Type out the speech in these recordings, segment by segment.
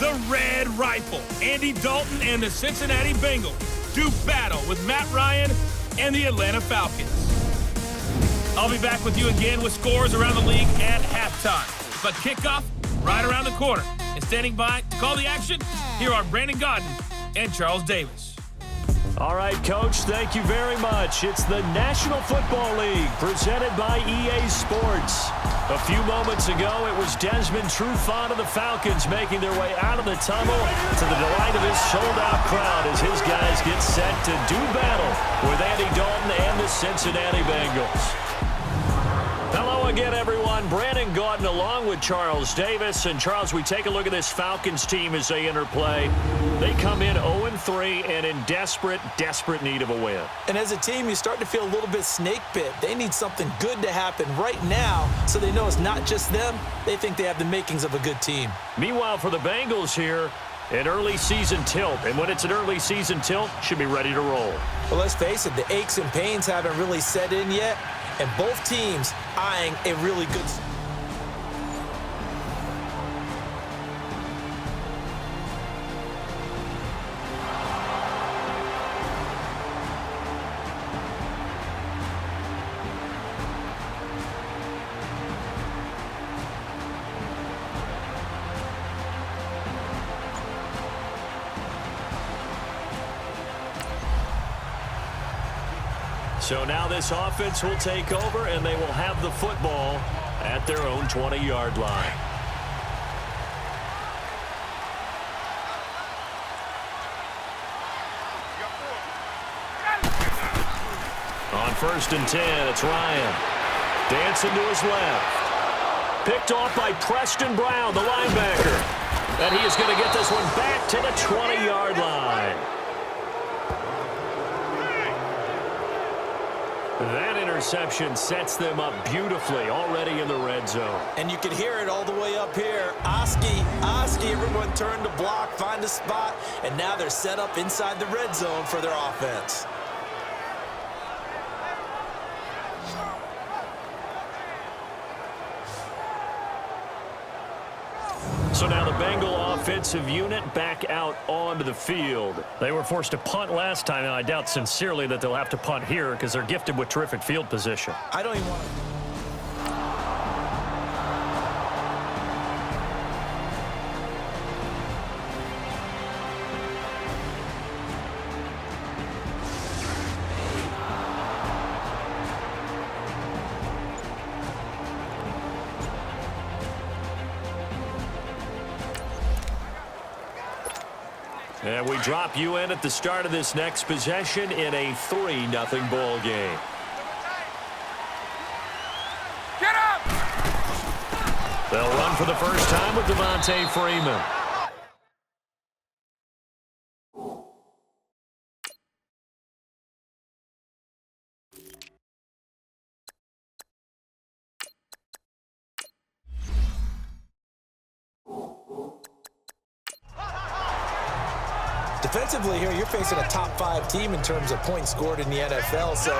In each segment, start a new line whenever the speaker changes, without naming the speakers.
The Red Rifle, Andy Dalton and the Cincinnati Bengals do battle with Matt Ryan and the Atlanta Falcons. I'll be back with you again with scores around the league at halftime. But kickoff right around the corner. And standing by to call the action, here are Brandon Godden and Charles Davis.
All right, Coach, thank you very much. It's the National Football League presented by EA Sports. A few moments ago, it was Desmond Trufant of the Falcons making their way out of the tunnel to the delight of his sold-out crowd as his guys get set to do battle with Andy Dalton and the Cincinnati Bengals. Hello again, everyone. Brandon Gaudin along with Charles Davis. And, Charles, we take a look at this Falcons team as they enter play. They come in 0-3 and in desperate need of a win.
And as a team, you start to feel a little bit snake bit. They need something good to happen right now so they know it's not just them. They think they have the makings of a good team.
Meanwhile, for the Bengals here, an early season tilt. And when it's an early season tilt, should be ready to roll.
Well, let's face it, the aches and pains haven't really set in yet. And both teams eyeing a really good...
So now this offense will take over, and they will have the football at their own 20-yard line. On 1st and 10, it's Ryan. Dancing to his left. Picked off by Preston Brown, the linebacker. And he is going to get this one back to the 20-yard line. That interception sets them up beautifully already in the red zone.
And you can hear it all the way up here. Oski, everyone turned to block, find a spot, and now they're set up inside the red zone for their offense.
So now the Bengal offensive unit back out onto the field. They were forced to punt last time, and I doubt sincerely that they'll have to punt here because they're gifted with terrific field position.
I don't even want to...
And we drop you in at the start of this next possession in a 3-0 ball game.
Get up!
They'll run for the first time with Devontae Freeman.
Defensively here, you're facing a top-5 team in terms of points scored in the NFL. So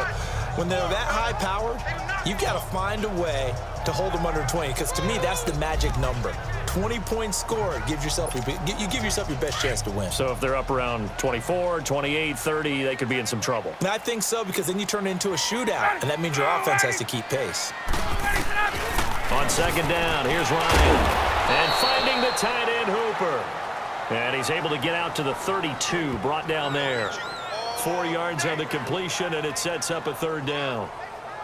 when they're that high-powered, you've got to find a way to hold them under 20. Because to me, that's the magic number. 20 points scored gives yourself you give yourself your best chance to win.
So if they're up around 24, 28, 30, they could be in some trouble.
And I think so, because then you turn it into a shootout, and that means your offense has to keep pace.
On 2nd down, here's Ryan. And finding the tight end Hooper. And he's able to get out to the 32, brought down there. 4 yards on the completion, and it sets up a 3rd down.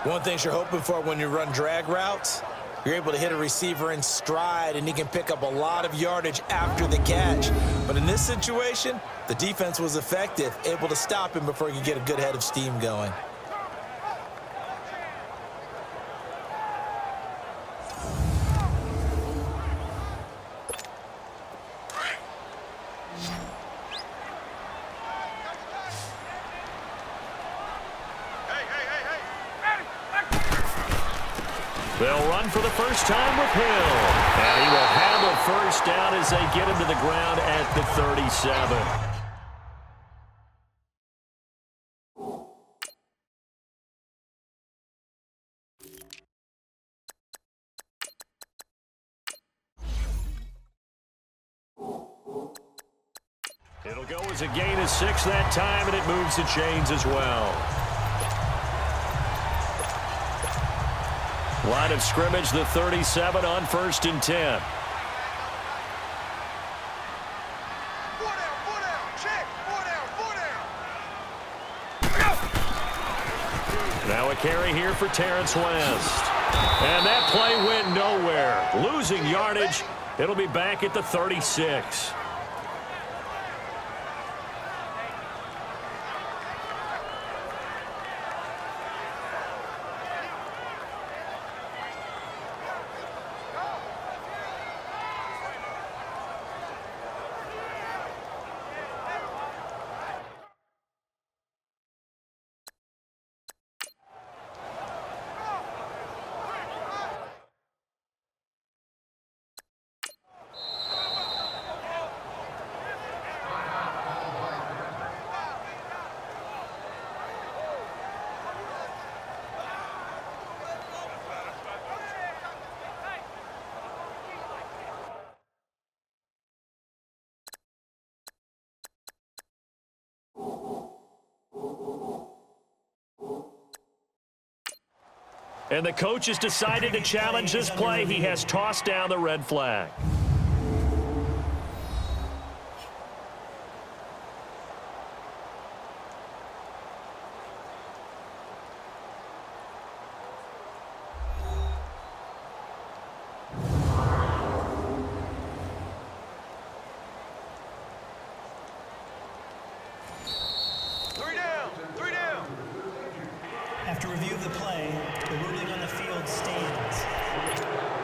One thing you're hoping for when you run drag routes, you're able to hit a receiver in stride, and he can pick up a lot of yardage after the catch. But in this situation, the defense was effective, able to stop him before he could get a good head of steam going.
They'll run for the first time with Hill. And he will have a first down as they get him to the ground at the 37. It'll go as a gain of 6 that time, and it moves the chains as well. Line of scrimmage, the 37 on 1st and 10. Now a carry here for Terrence West. And that play went nowhere. Losing yardage. It'll be back at the 36. And the coach has decided to challenge this play. He has tossed down the red flag.
After review of the play, the ruling on the field stands.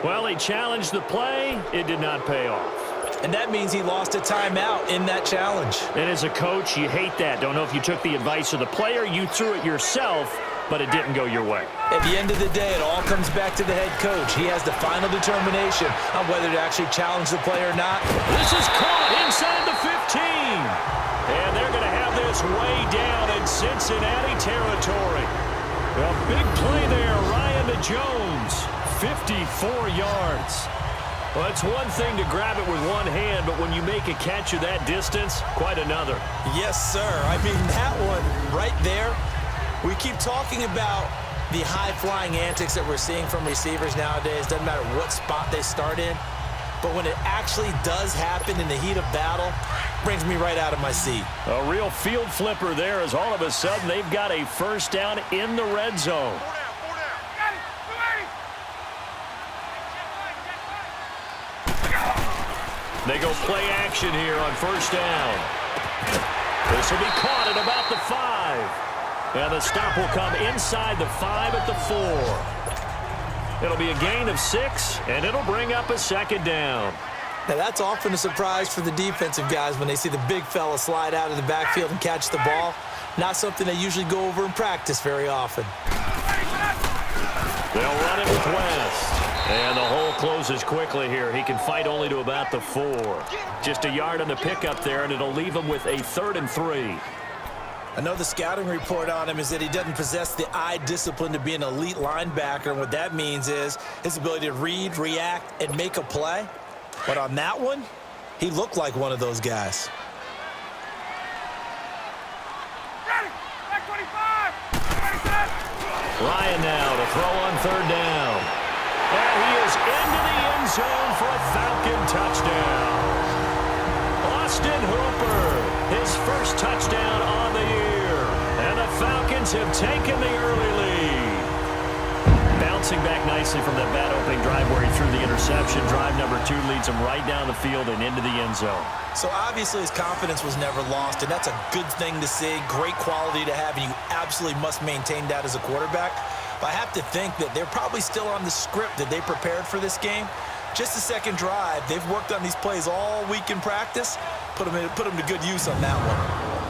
Well, he challenged the play. It did not pay off.
And that means he lost a timeout in that challenge.
And as a coach, you hate that. Don't know if you took the advice of the player, you threw it yourself, but it didn't go your way.
At the end of the day, it all comes back to the head coach. He has the final determination on whether to actually challenge the play or not.
This is caught inside the 15. And they're going to have this way down in Cincinnati territory. A big play there, Ryan to Jones, 54 yards. Well, it's one thing to grab it with one hand, but when you make a catch of that distance, quite another.
Yes, sir. I mean, that one right there, we keep talking about the high-flying antics that we're seeing from receivers nowadays. Doesn't matter what spot they start in. But when it actually does happen in the heat of battle, brings me right out of my seat.
A real field flipper there as all of a sudden they've got a first down in the red zone. They go play action here on first down. This will be caught at about the 5. And the stop will come inside the 5 at the 4. It'll be a gain of 6, and it'll bring up a second down.
Now, that's often a surprise for the defensive guys when they see the big fella slide out of the backfield and catch the ball. Not something they usually go over in practice very often.
They'll run it with West. And the hole closes quickly here. He can fight only to about the 4. Just a yard on the pickup there, and it'll leave him with a 3rd and 3.
Another scouting report on him is that he doesn't possess the eye discipline to be an elite linebacker. And what that means is his ability to read, react, and make a play. But on that one, he looked like one of those guys.
Ryan now to throw on 3rd down. And he is into the end zone for a Falcon touchdown. Austin Hooper, his first touchdown on the year. And the Falcons have taken the early lead. Bouncing back nicely from that bad opening drive where he threw the interception. Drive number 2 leads him right down the field and into the end zone.
So obviously his confidence was never lost, and that's a good thing to see, great quality to have, and you absolutely must maintain that as a quarterback. But I have to think that they're probably still on the script that they prepared for this game. Just the second drive, they've worked on these plays all week in practice, put them to good use on that one.